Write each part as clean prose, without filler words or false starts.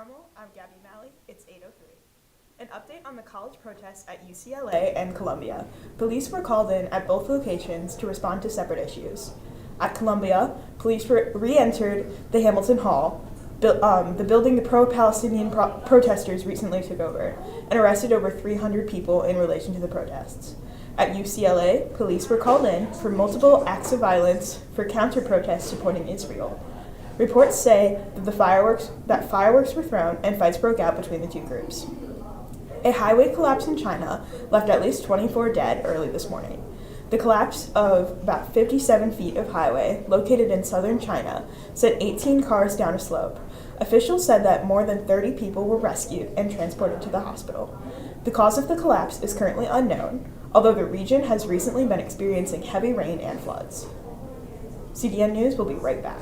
Carmel, I'm Gabby Malley. It's 8:03. An update on the college protests at UCLA and Columbia. Police were called in at both locations to respond to separate issues. At Columbia, police re-entered the Hamilton Hall, the building the pro-Palestinian protesters recently took over, and arrested over 300 people in relation to the protests. At UCLA, police were called in for multiple acts of violence for counter-protests supporting Israel. Reports say that fireworks were thrown and fights broke out between the two groups. A highway collapse in China left at least 24 dead early this morning. The collapse of about 57 feet of highway located in southern China sent 18 cars down a slope. Officials said that more than 30 people were rescued and transported to the hospital. The cause of the collapse is currently unknown, although the region has recently been experiencing heavy rain and floods. CDN News will be right back.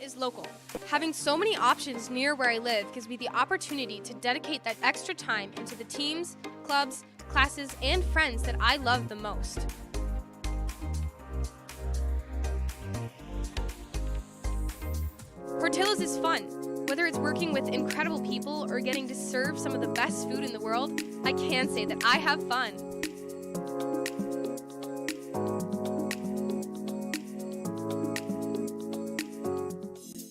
Is local. Having so many options near where I live gives me the opportunity to dedicate that extra time into the teams, clubs, classes, and friends that I love the most. Portillo's is fun. Whether it's working with incredible people or getting to serve some of the best food in the world, I can say that I have fun.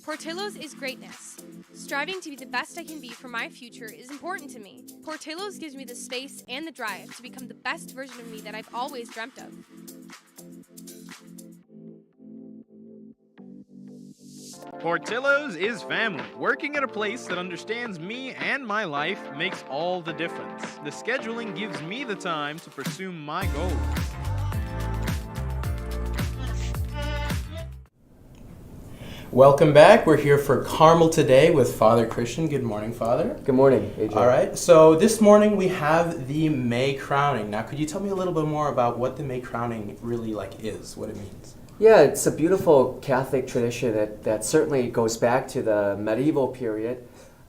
Portillo's is greatness. Striving to be the best I can be for my future is important to me. Portillo's gives me the space and the drive to become the best version of me that I've always dreamt of. Portillo's is family. Working at a place that understands me and my life makes all the difference. The scheduling gives me the time to pursue my goals. Welcome back. We're here for Carmel today with Father Christian. Good morning, Father. Good morning, AJ. All right. So this morning we have the May crowning. Now, could you tell me a little bit more about what the May crowning really is, what it means? Yeah, it's a beautiful Catholic tradition that certainly goes back to the medieval period.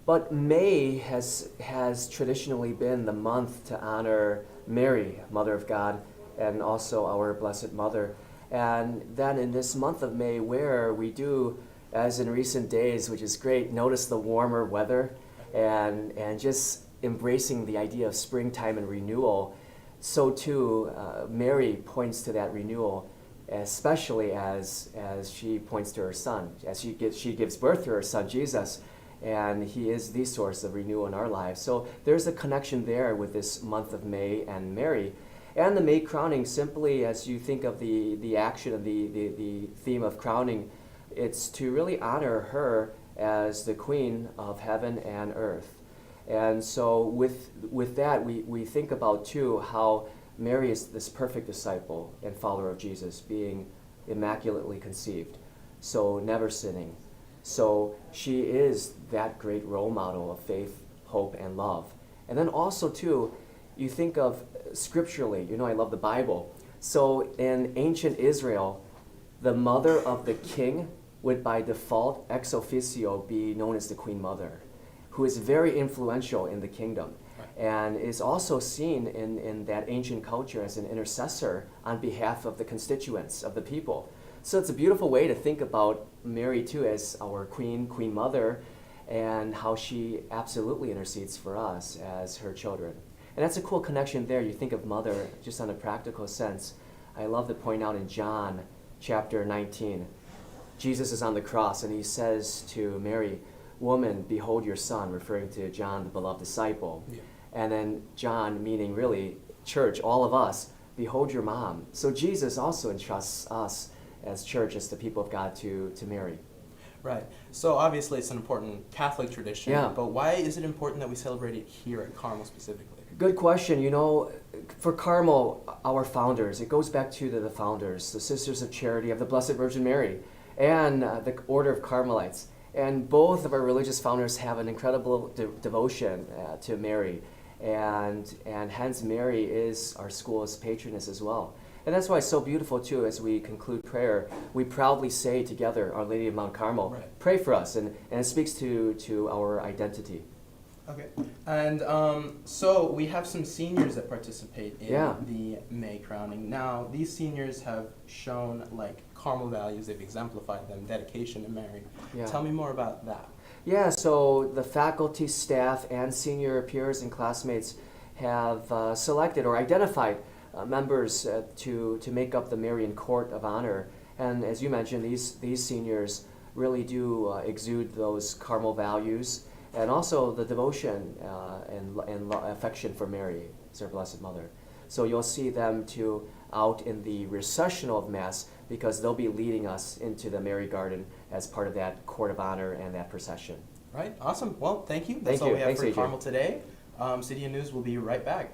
But May has traditionally been the month to honor Mary, Mother of God, and also our Blessed Mother. And then in this month of May, where we do, as in recent days, which is great, notice the warmer weather and just embracing the idea of springtime and renewal, so too Mary points to that renewal, especially as she points to her son, as she gives birth to her son, Jesus, and he is the source of renewal in our lives. So there's a connection there with this month of May and Mary. And the May crowning, simply as you think of the action of the theme of crowning, it's to really honor her as the Queen of heaven and earth. And so with that, we think about too how Mary is this perfect disciple and follower of Jesus, being immaculately conceived, so never sinning. So she is that great role model of faith, hope, and love. And then also too, you think of scripturally, I love the Bible. So in ancient Israel, the mother of the king would by default ex officio be known as the Queen Mother, who is very influential in the kingdom and is also seen in that ancient culture as an intercessor on behalf of the constituents of the people. So it's a beautiful way to think about Mary too as our Queen Mother, and how she absolutely intercedes for us as her children. And that's a cool connection there. You think of mother just on a practical sense. I love to point out in John chapter 19, Jesus is on the cross and he says to Mary, "Woman, behold your son," referring to John, the beloved disciple. Yeah. And then John, meaning really church, all of us, "Behold your mom." So Jesus also entrusts us as church, as the people of God, to Mary. Right. So obviously it's an important Catholic tradition, yeah. But why is it important that we celebrate it here at Carmel specifically? Good question. For Carmel, our founders, it goes back to the founders, the Sisters of Charity of the Blessed Virgin Mary, and the Order of Carmelites. And both of our religious founders have an incredible devotion to Mary, and hence Mary is our school's patroness as well. And that's why it's so beautiful too, as we conclude prayer, we proudly say together, Our Lady of Mount Carmel, right. Pray for us, and it speaks to our identity. Okay, and so we have some seniors that participate in the May crowning. Now, these seniors have shown Carmel values, they've exemplified them, dedication to Mary. Yeah. Tell me more about that. Yeah, so the faculty, staff, and senior peers and classmates have selected or identified members to make up the Marion Court of Honor. And as you mentioned, these seniors really do exude those Carmel values and also the devotion and affection for Mary, as our Blessed Mother. So you'll see them out in the recessional of Mass because they'll be leading us into the Mary Garden as part of that Court of Honor and that procession. Right, awesome. Well, thank you. Thank That's all you. we have Thanks, for AJ. Carmel today. CDN News will be right back.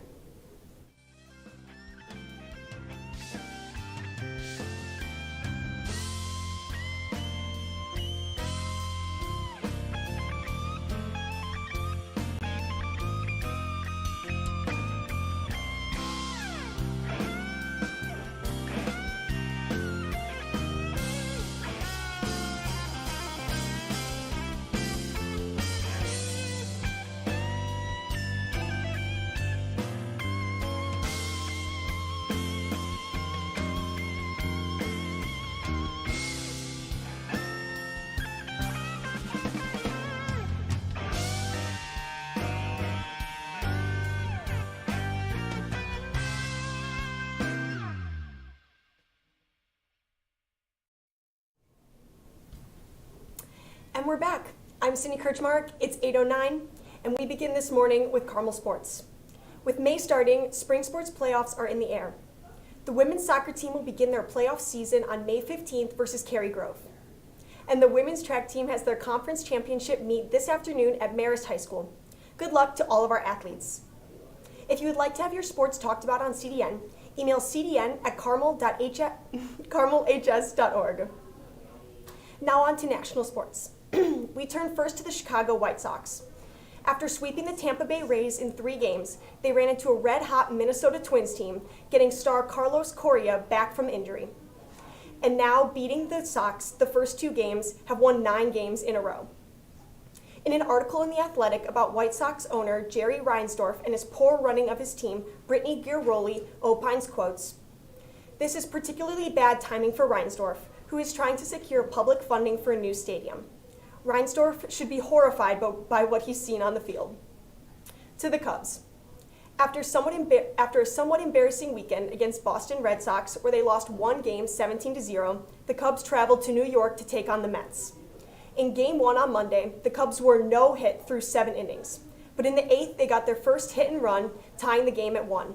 And we're back. I'm Cindy Kirchmark. It's 8:09, and we begin this morning with Carmel sports. With May starting, spring sports playoffs are in the air. The women's soccer team will begin their playoff season on May 15th versus Cary Grove. And the women's track team has their conference championship meet this afternoon at Marist High School. Good luck to all of our athletes. If you would like to have your sports talked about on CDN, email cdn@carmel.hs.org. Now on to national sports. We turn first to the Chicago White Sox. After sweeping the Tampa Bay Rays in 3 games, they ran into a red-hot Minnesota Twins team, getting star Carlos Correa back from injury. And now, beating the Sox the first 2 games, have won 9 games in a row. In an article in The Athletic about White Sox owner Jerry Reinsdorf and his poor running of his team, Brittany Ghiroli opines, quotes, "This is particularly bad timing for Reinsdorf, who is trying to secure public funding for a new stadium. Reinsdorf should be horrified by what he's seen on the field." To the Cubs. After a somewhat embarrassing weekend against Boston Red Sox, where they lost 1 game 17-0, the Cubs traveled to New York to take on the Mets. In Game 1 on Monday, the Cubs were no hit through 7 innings, but in the 8th, they got their first hit and run, tying the game at 1.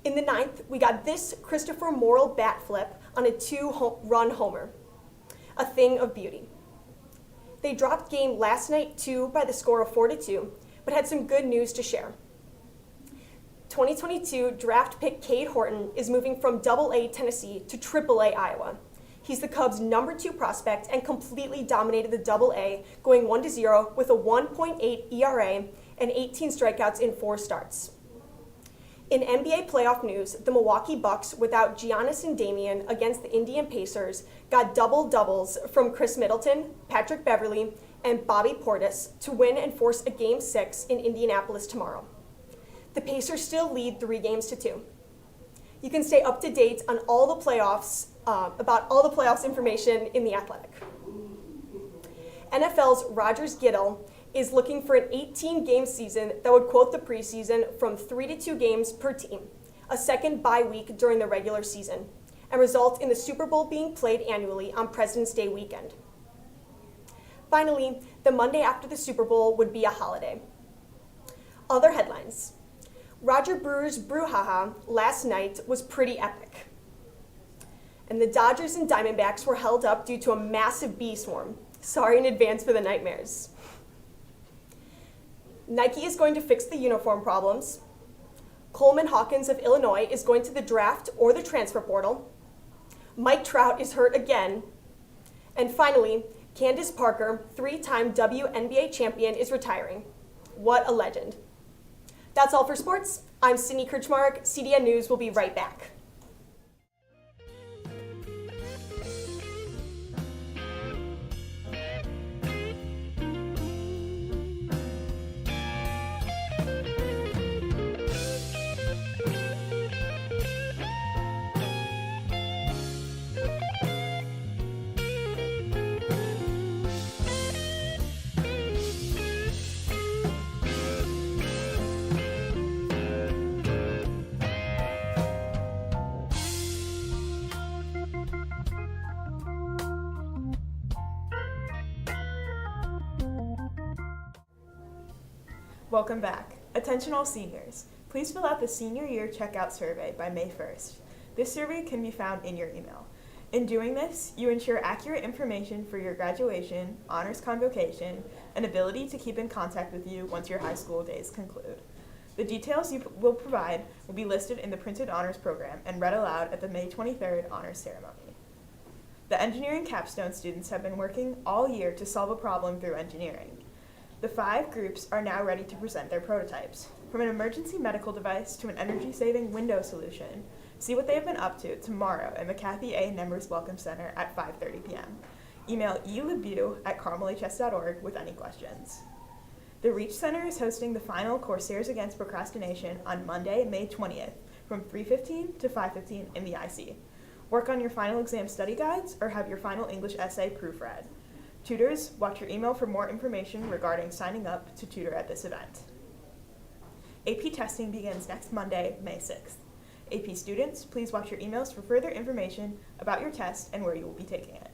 In the 9th, we got this Christopher Morrill bat flip on a 2-run homer, a thing of beauty. They dropped game last night too by the score of 4-2, but had some good news to share. 2022 draft pick Cade Horton is moving from AA Tennessee to AAA Iowa. He's the Cubs' #2 prospect and completely dominated the AA, going 1-0 with a 1.8 ERA and 18 strikeouts in 4 starts. In NBA playoff news, the Milwaukee Bucks, without Giannis and Damian against the Indiana Pacers, got double-doubles from Chris Middleton, Patrick Beverley, and Bobby Portis to win and force a Game 6 in Indianapolis tomorrow. The Pacers still lead 3-2. You can stay up to date on all the playoffs, about all the playoffs information in The Athletic. NFL's Rogers Giddle is looking for an 18-game season that would quote the preseason from 3 to 2 games per team, a second bye week during the regular season, and result in the Super Bowl being played annually on President's Day weekend. Finally, the Monday after the Super Bowl would be a holiday. Other headlines. Roger Brewer's brouhaha last night was pretty epic. And the Dodgers and Diamondbacks were held up due to a massive bee swarm. Sorry in advance for the nightmares. Nike is going to fix the uniform problems. Coleman Hawkins of Illinois is going to the draft or the transfer portal. Mike Trout is hurt again. And finally, Candace Parker, 3-time WNBA champion, is retiring. What a legend. That's all for sports. I'm Cindy Kirchmark. CDN News will be right back. Welcome back. Attention all seniors. Please fill out the senior year checkout survey by May 1st. This survey can be found in your email. In doing this, you ensure accurate information for your graduation, honors convocation, and ability to keep in contact with you once your high school days conclude. The details you will provide will be listed in the printed honors program and read aloud at the May 23rd honors ceremony. The engineering capstone students have been working all year to solve a problem through engineering. The 5 groups are now ready to present their prototypes. From an emergency medical device to an energy-saving window solution, see what they have been up to tomorrow at McCarthy A. Nemers Welcome Center at 5:30 p.m. Email elebu@carmelhs.org with any questions. The Reach Center is hosting the final Corsairs Against Procrastination on Monday, May 20th from 3:15 to 5:15 in the IC. Work on your final exam study guides or have your final English essay proofread. Tutors, watch your email for more information regarding signing up to tutor at this event. AP testing begins next Monday, May 6th. AP students, please watch your emails for further information about your test and where you will be taking it.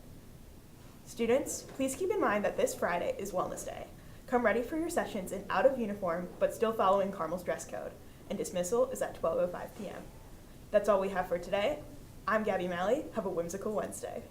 Students, please keep in mind that this Friday is Wellness Day. Come ready for your sessions in out of uniform, but still following Carmel's dress code, and dismissal is at 12:05 p.m. That's all we have for today. I'm Gabby Malley. Have a whimsical Wednesday.